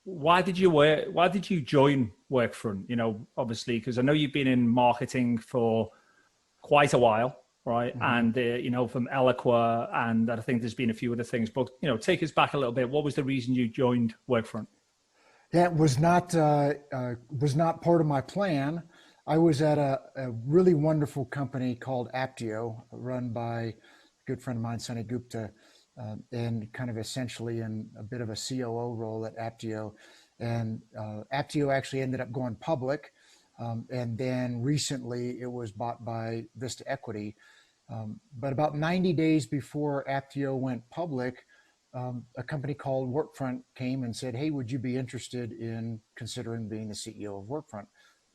why did you join Workfront? You know, obviously, because I know you've been in marketing for quite a while, right? Mm-hmm. And, you know, from Eloqua, and I think there's been a few other things, but, you know, take us back a little bit. What was the reason you joined Workfront? Yeah, it was not part of my plan. I was at a really wonderful company called Aptio, run by a good friend of mine, Sunny Gupta, and kind of essentially in a bit of a COO role at Aptio. And Aptio actually ended up going public. And then recently it was bought by Vista Equity. But about 90 days before Aptio went public, a company called Workfront came and said, "Hey, would you be interested in considering being the CEO of Workfront?"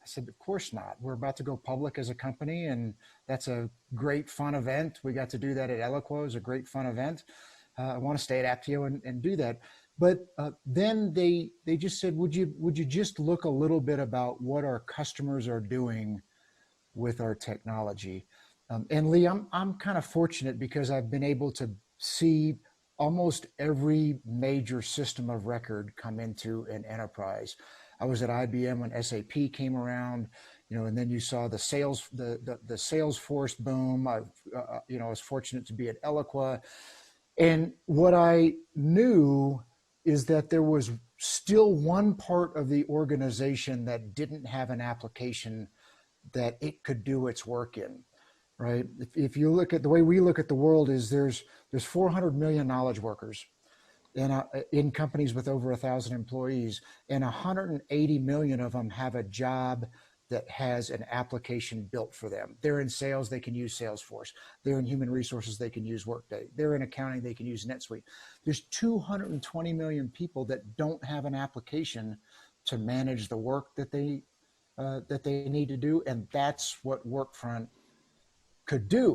I said, "Of course not. We're about to go public as a company, and that's a great fun event. We got to do that at Eloqua. It was a great fun event. I want to stay at Aptio and do that." But then they just said, "Would you just look a little bit about what our customers are doing with our technology?" And Lee, I'm kind of fortunate because I've been able to see almost every major system of record come into an enterprise. I was at IBM when SAP came around, you know, and then you saw the Salesforce boom. You know, I was fortunate to be at Eloqua, and what I knew is that there was still one part of the organization that didn't have an application that it could do its work in. Right? If you look at the way we look at the world, is there's 400 million knowledge workers in companies with over 1,000 employees, and 180 million of them have a job that has an application built for them. They're in sales, they can use Salesforce. They're in human resources, they can use Workday. They're in accounting, they can use NetSuite. There's 220 million people that don't have an application to manage the work that they need to do, and that's what Workfront could do.